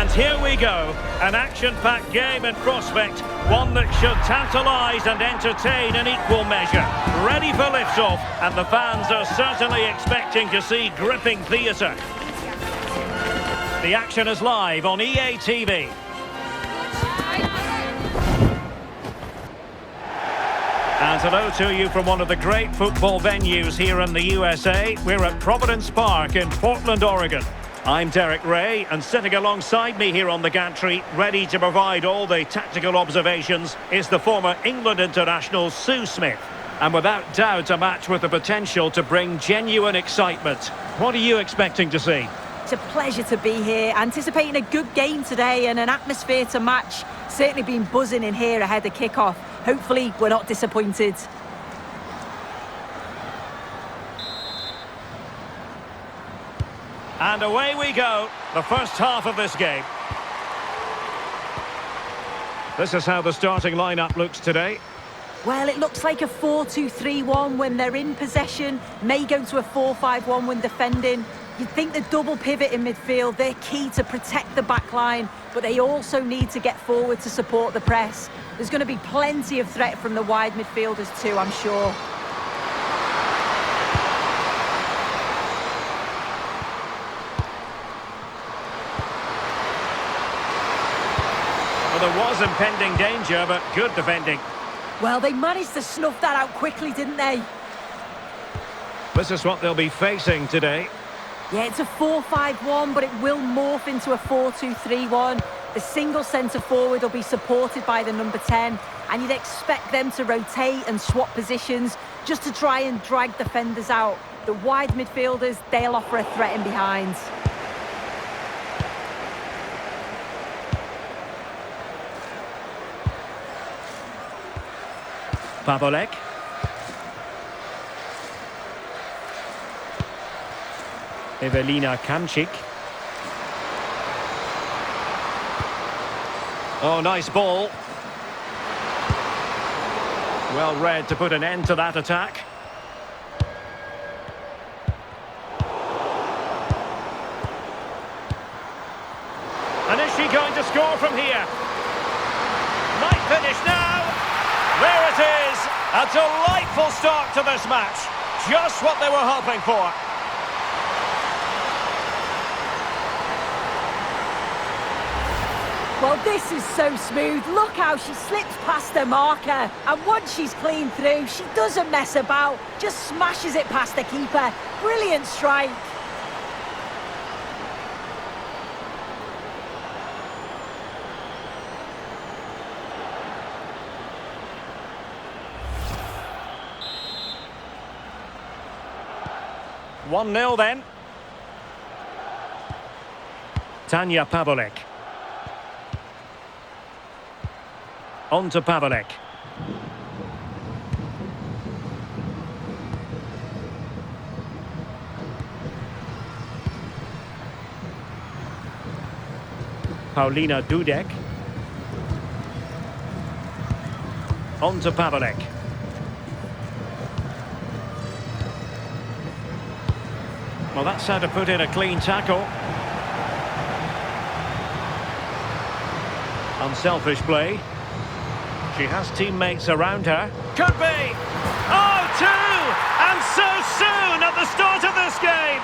And here we go, an action-packed game in prospect, one that should tantalise and entertain in equal measure. Ready for lift-off, and the fans are certainly expecting to see gripping theatre. The action is live on EA TV. And hello to you from one of the great football venues here in the USA. We're at Providence Park in Portland, Oregon. I'm Derek Ray, and sitting alongside me here on the gantry, ready to provide all the tactical observations, is the former England international Sue Smith. And without doubt, a match with the potential to bring genuine excitement. What are you expecting to see? It's a pleasure to be here, anticipating a good game today and an atmosphere to match. Certainly been buzzing in here ahead of kick-off. Hopefully, we're not disappointed. And away we go, the first half of this game. This is how the starting lineup looks today. Well, it looks like a 4-2-3-1 when they're in possession. May go to a 4-5-1 when defending. You'd think the double pivot in midfield, they're key to protect the back line, but they also need to get forward to support the press. There's going to be plenty of threat from the wide midfielders too, I'm sure. Well, there was impending danger, but good defending. Well, they managed to snuff that out quickly, didn't they? This is what they'll be facing today. Yeah, it's a 4-5-1, but it will morph into a 4-2-3-1. The single centre-forward will be supported by the number 10, and you'd expect them to rotate and swap positions just to try and drag defenders out. The wide midfielders, they'll offer a threat in behind. Pavolek. Evelina Kamczyk. Oh, nice ball. Well read to put an end to that attack. And is she going to score from here? Might finish now. There it is. A delightful start to this match. Just what they were hoping for. Well, this is so smooth. Look how she slips past her marker. And once she's clean through, she doesn't mess about. Just smashes it past the keeper. Brilliant strike. One 0 then. Tanja Pavolek. On to Pavolek. Paulina Dudek. On to Pavolek. Well, that's how to put in a clean tackle. Unselfish play. She has teammates around her. Could be! Oh, two! And so soon at the start of this game!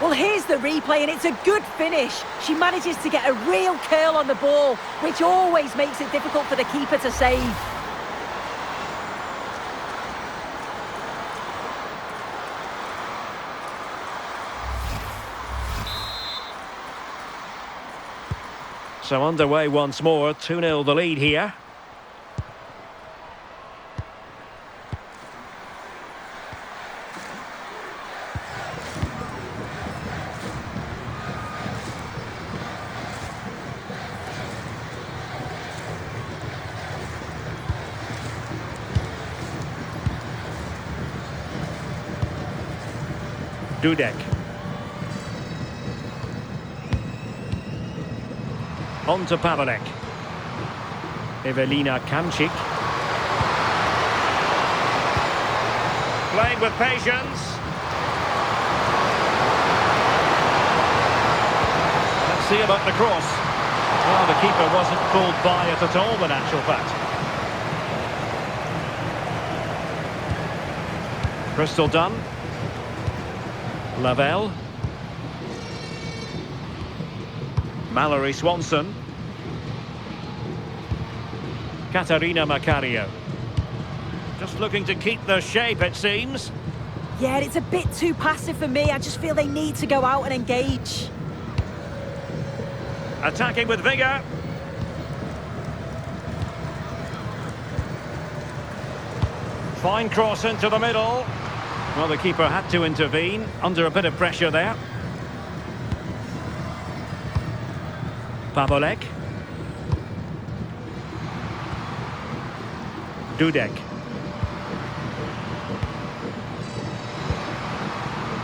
Well, here's the replay, and it's a good finish. She manages to get a real curl on the ball, which always makes it difficult for the keeper to save. So underway once more, 2-0 the lead here. Dudek. On to Pavolek. Evelina Kamczyk. Playing with patience. Let's see about the cross. Well, the keeper wasn't pulled by it at all, in actual fact. Crystal Dunn. Lavelle. Mallory Swanson. Katarina Macario. Just looking to keep their shape, it seems. Yeah, it's a bit too passive for me. I just feel they need to go out and engage. Attacking with vigour. Fine cross into the middle. Well, the keeper had to intervene, under a bit of pressure there. Pavolek. Dudek.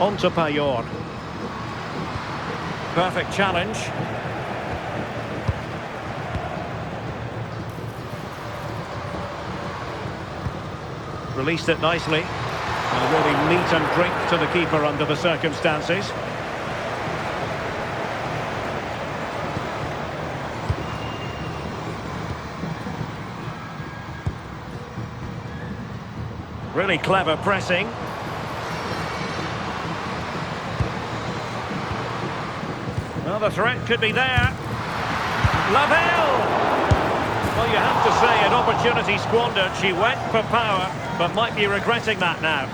On to Payor. Perfect challenge. Released it nicely. And really meat and drink to the keeper under the circumstances. Really clever pressing. Well, the threat could be there. Lavelle! Well, you have to say, an opportunity squandered. She went for power, but might be regretting that now.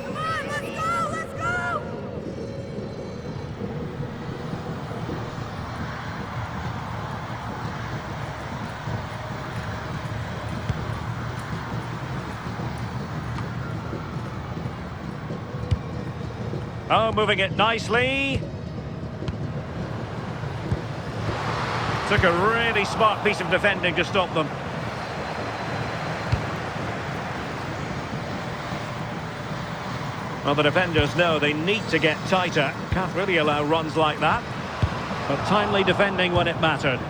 Come on, let's go, let's go! Oh, moving it nicely. Took a really smart piece of defending to stop them. Well, the defenders know they need to get tighter. Can't really allow runs like that. But timely defending when it mattered.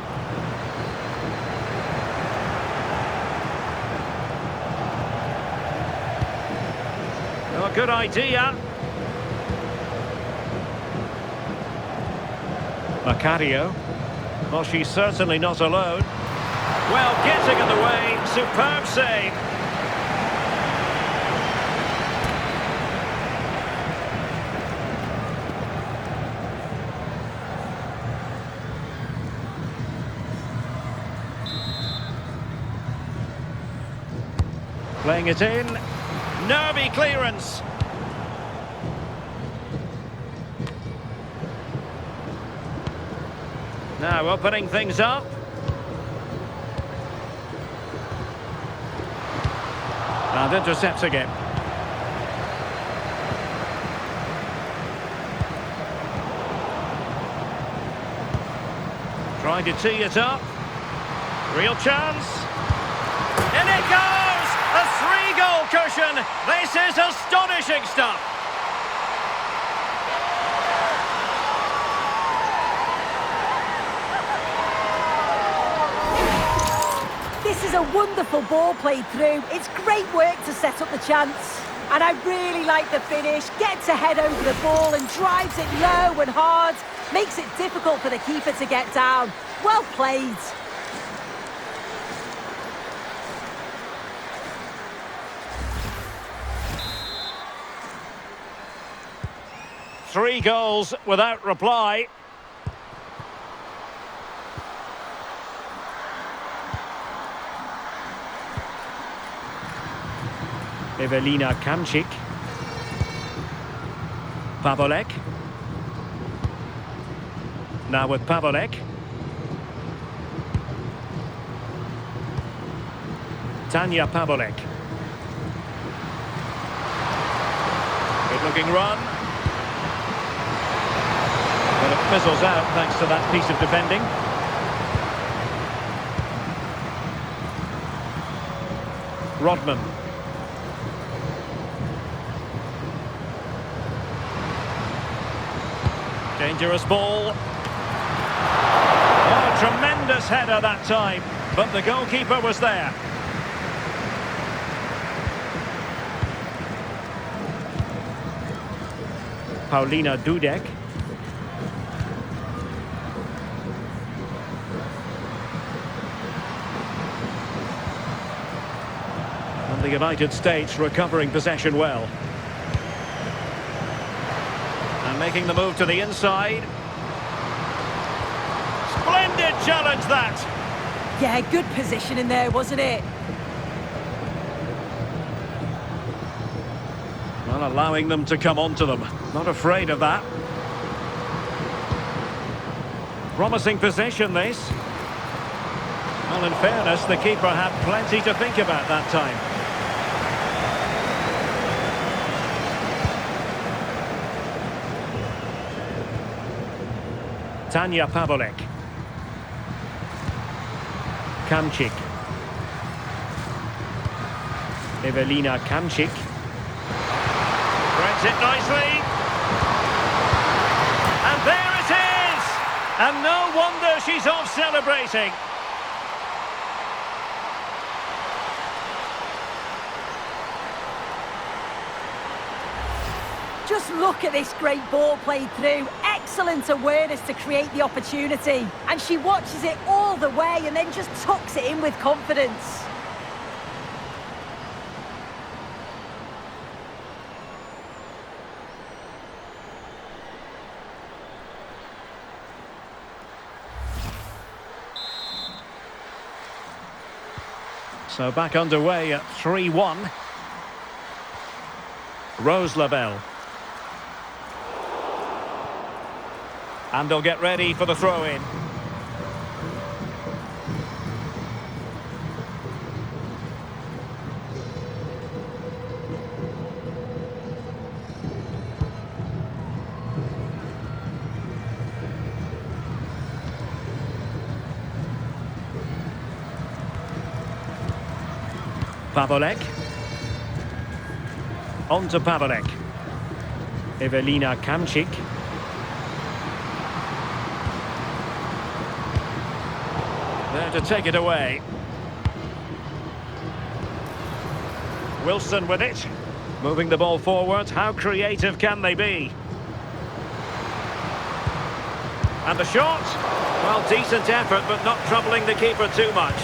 Oh, good idea. Macario. Well, she's certainly not alone. Well, getting in the way. Superb save. Playing it in. Nervy clearance. Now opening things up. And intercepts again. Trying to tee it up. Real chance. In it goes! A 3-goal cushion. This is astonishing stuff. This is a wonderful ball played through. It's great work to set up the chance. And I really like the finish. Gets a head over the ball and drives it low and hard. Makes it difficult for the keeper to get down. Well played. Three goals without reply. Evelina Kamczyk. Pavolek. Now with Pavolek. Tanya Pavolek. Good looking run. But it fizzles out thanks to that piece of defending. Rodman. Dangerous ball. Oh, tremendous header that time, but the goalkeeper was there. Paulina Dudek. And the United States recovering possession well. And making the move to the inside. Splendid challenge that! Yeah, good position in there, wasn't it? Well, allowing them to come onto them. Not afraid of that. Promising position, this. Well, in fairness, the keeper had plenty to think about that time. Tanja Pavolek. Kamczyk. Ewelina Kamczyk. Threads it nicely. And there it is! And no wonder she's off celebrating. Just look at this great ball played through. Excellent awareness to create the opportunity. And she watches it all the way and then just tucks it in with confidence. So back underway at 3-1. Rose Lavelle. And they'll get ready for the throw-in. Pavolek. On to Pavolek. Ewelina Kamczyk. There to take it away. Wilson with it. Moving the ball forward. How creative can they be? And the shot. Well, decent effort, but not troubling the keeper too much.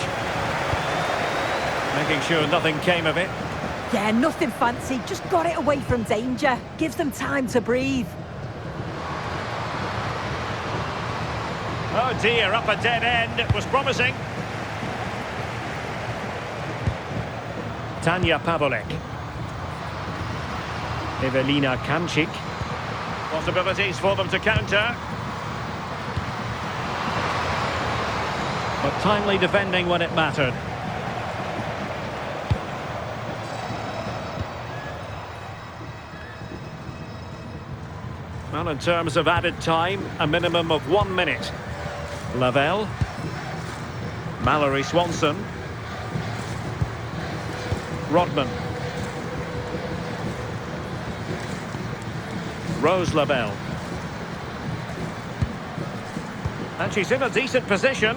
Making sure nothing came of it. Yeah, nothing fancy. Just got it away from danger. Gives them time to breathe. Oh dear, up a dead end. It was promising. Tanja Pavolek. Ewelina Kamczyk. Possibilities for them to counter. But timely defending when it mattered. Well, in terms of added time, a minimum of 1 minute. Lavelle. Mallory Swanson. Rodman. Rose Lavelle. And she's in a decent position.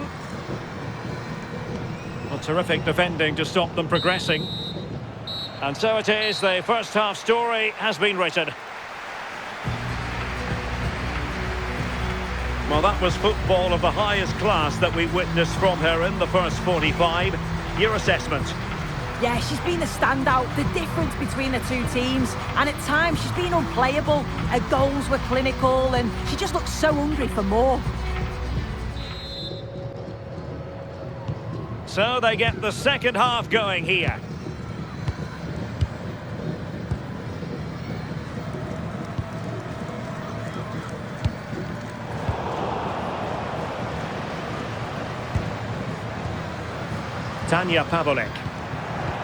Well, terrific defending to stop them progressing. And so it is, the first half story has been written. Well, that was football of the highest class that we witnessed from her in the first 45. Your assessment? Yeah, she's been a standout. The difference between the two teams. And at times, she's been unplayable. Her goals were clinical and she just looked so hungry for more. So they get the second half going here. Tanja Pavolek.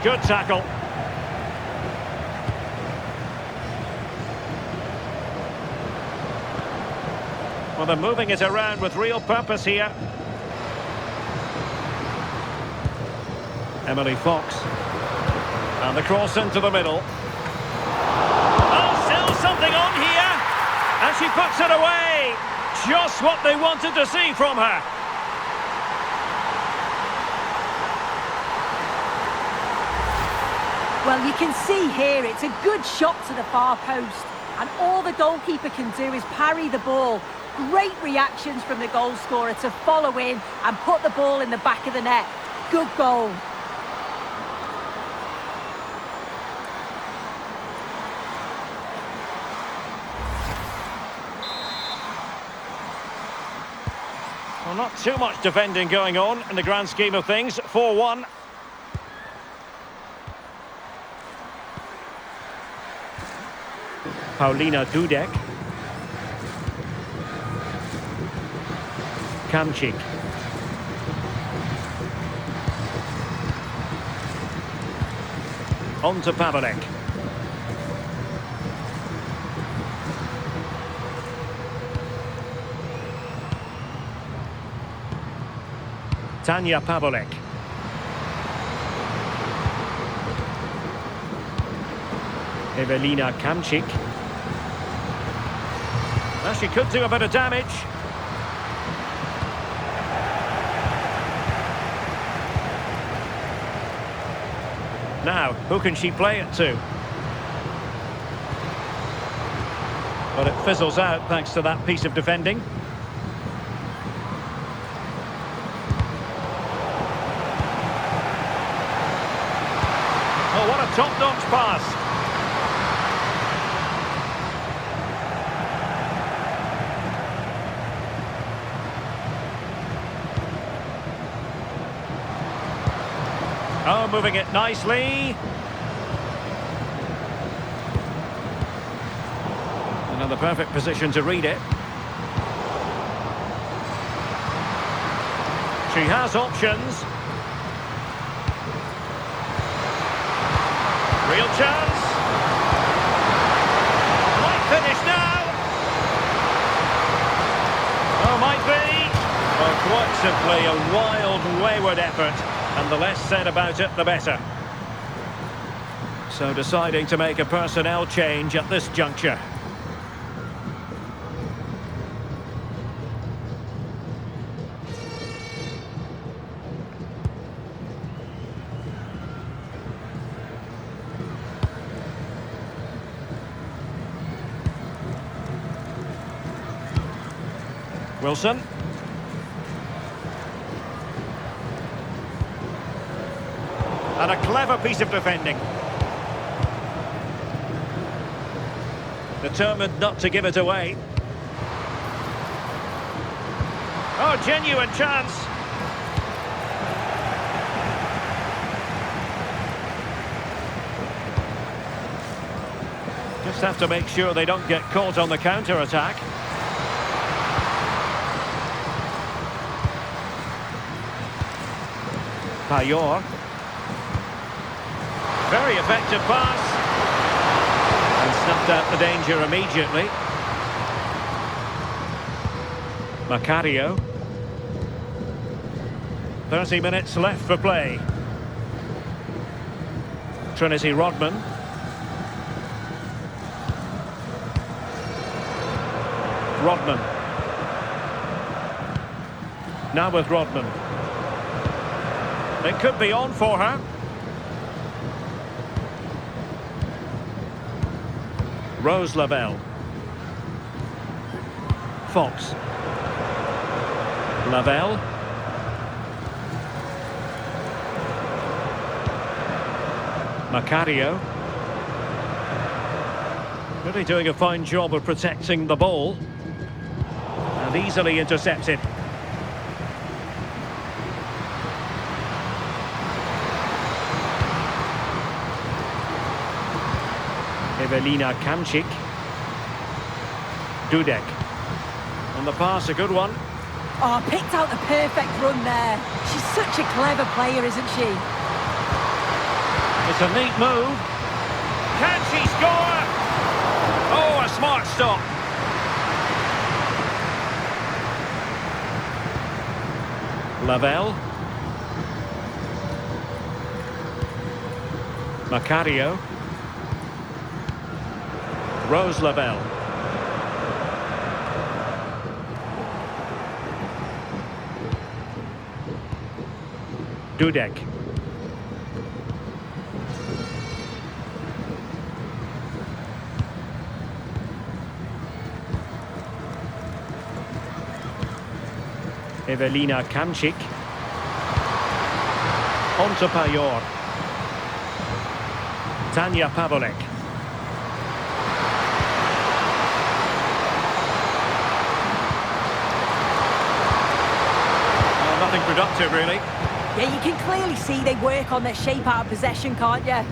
Good tackle. Well, they're moving it around with real purpose here. Emily Fox. And the cross into the middle. Oh, still something on here. And she puts it away. Just what they wanted to see from her. Well, you can see here it's a good shot to the far post. And all the goalkeeper can do is parry the ball. Great reactions from the goal scorer to follow in and put the ball in the back of the net. Good goal. Well, not too much defending going on in the grand scheme of things. 4-1. Paulina Dudek. Kamchik. On to Pavelek. Tanya Pavelek. Evelina Kamchik. Well, she could do a bit of damage. Now, who can she play it to? But it fizzles out thanks to that piece of defending. Oh, what a top-notch pass. Oh, moving it nicely. Another perfect position to read it. She has options. Real chance. Might finish now. Oh, might be. Well, quite simply a wild, wayward effort. And the less said about it, the better. So deciding to make a personnel change at this juncture. Wilson. And a clever piece of defending. Determined not to give it away. Oh, genuine chance. Just have to make sure they don't get caught on the counter-attack. Payor. Very effective pass. And snuffed out the danger immediately. Macario. 30 minutes left for play. Trinity Rodman. Rodman. Now with Rodman. It could be on for her. Rose Lavelle. Fox. Lavelle. Macario. Really doing a fine job of protecting the ball. And easily intercepted. Evelina Kamchik. Dudek. On the pass, a good one. Oh, picked out the perfect run there. She's such a clever player, isn't she? It's a neat move. Can she score? Oh, a smart stop. Lavelle. Macario. Rose Lavelle. Dudek. Evelina Kamczyk. On to Payor. Tanja Pavolek. Nothing productive, really. Yeah, you can clearly see they work on their shape out of possession, can't you?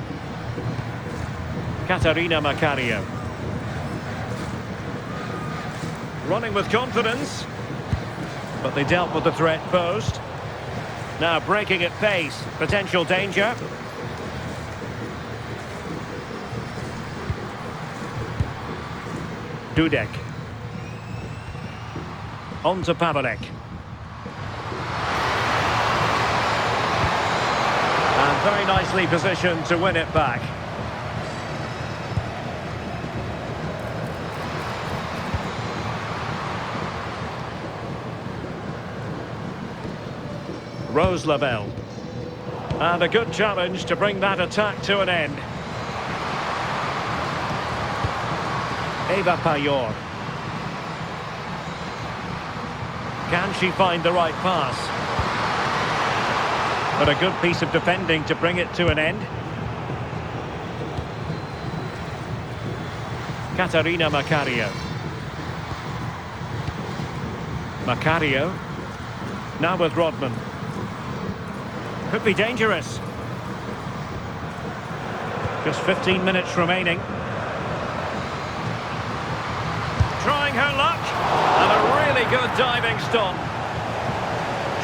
Katarina Macario. Running with confidence. But they dealt with the threat posed. Now breaking at pace. Potential danger. Dudek. On to Pavolek. And very nicely positioned to win it back. Rose Labelle. And a good challenge to bring that attack to an end. Eva Payor. Can she find the right pass? But a good piece of defending to bring it to an end. Katarina Macario. Macario. Now with Rodman. Could be dangerous. Just 15 minutes remaining. Trying her luck. And a really good diving stop.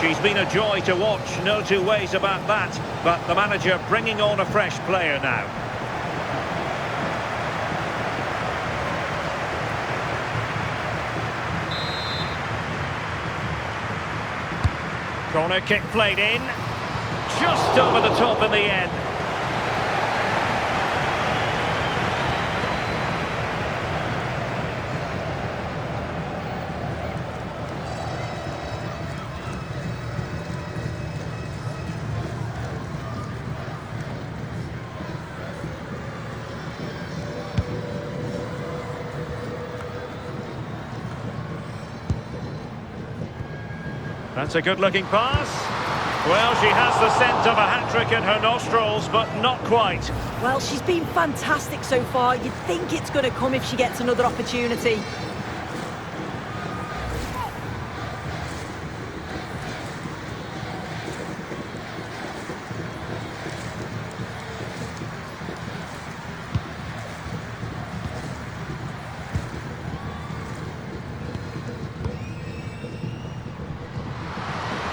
She's been a joy to watch, no two ways about that. But the manager bringing on a fresh player now. Corner kick played in. Just over the top in the end. That's a good-looking pass. Well, she has the scent of a hat-trick in her nostrils, but not quite. Well, she's been fantastic so far. You'd think it's going to come if she gets another opportunity.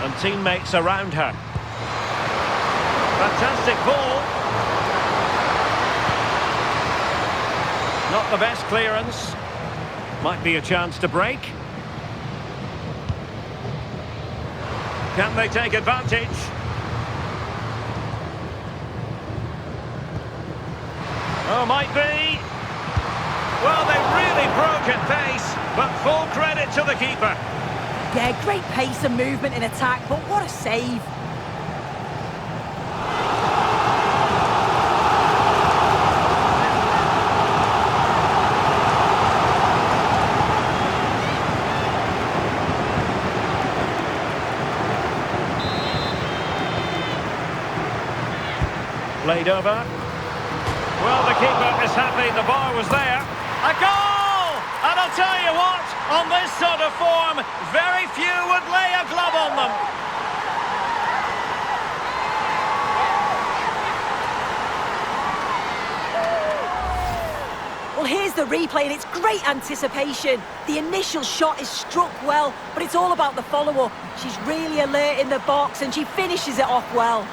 And teammates around her. Fantastic ball. Not the best clearance. Might be a chance to break. Can they take advantage? Oh, might be. Well, they really broke at pace, but full credit to the keeper. Yeah, great pace and movement in attack, but what a save. Played over. Well, the keeper is happy the bar was there. A goal! And I'll tell you what, on this sort of form, very few would lay a glove on them. Well, here's the replay, and it's great anticipation. The initial shot is struck well, but it's all about the follow-up. She's really alert in the box, and she finishes it off well.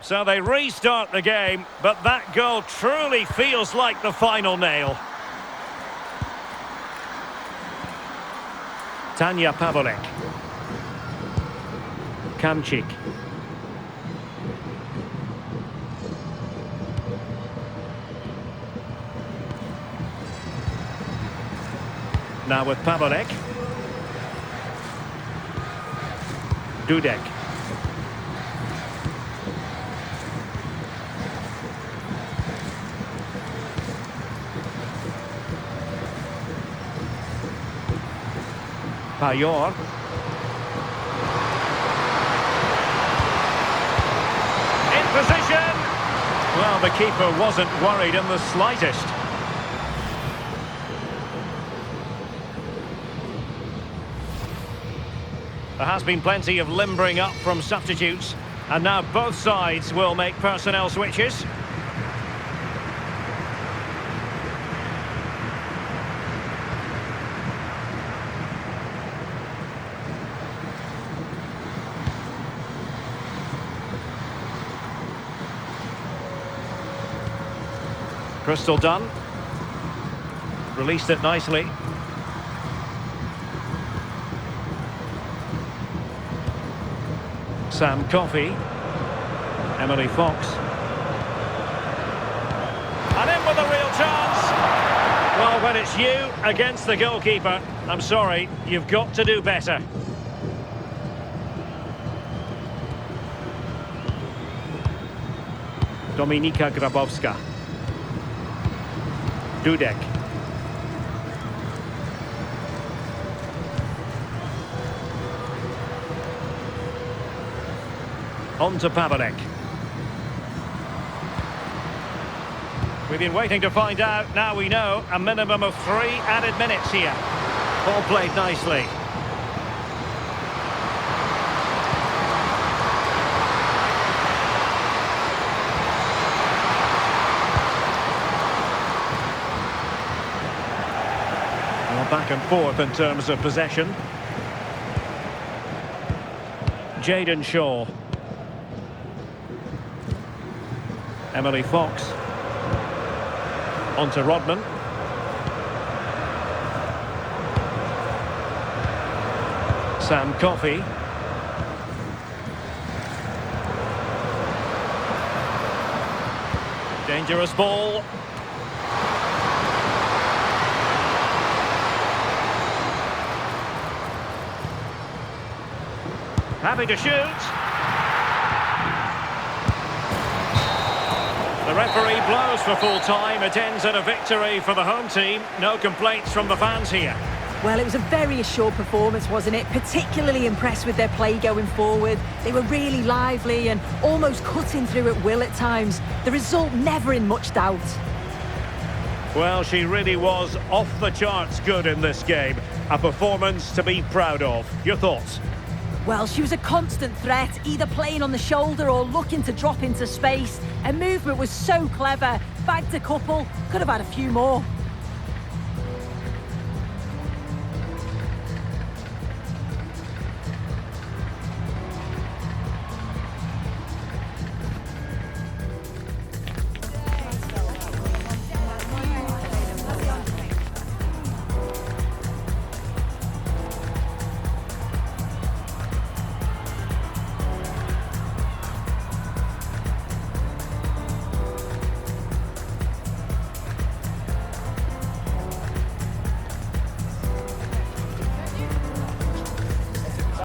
So they restart the game, but that goal truly feels like the final nail. Tanya Pavolek. Kamchik. Now with Pavolek. Dudek. Payor. In position. Well, the keeper wasn't worried in the slightest. There has been plenty of limbering up from substitutes, and now both sides will make personnel switches. Crystal done. Released it nicely. Sam Coffey. Emily Fox. And in with a real chance. Well, when it's you against the goalkeeper, I'm sorry, you've got to do better. Dominika Grabowska. Dudek. On to Pavolek. We've been waiting to find out. Now we know a minimum of 3 added minutes here. All played nicely. Well, back and forth in terms of possession. Jayden Shaw. Emily Fox. On to Rodman. Sam Coffey. Dangerous ball. Happy to shoot. The referee blows for full time. It ends in a victory for the home team. No complaints from the fans here. Well, it was a very assured performance, wasn't it? Particularly impressed with their play going forward. They were really lively and almost cutting through at will at times. The result never in much doubt. Well, she really was off the charts good in this game. A performance to be proud of. Your thoughts? Well, she was a constant threat, either playing on the shoulder or looking to drop into space. Her movement was so clever. Bagged a couple, could have had a few more.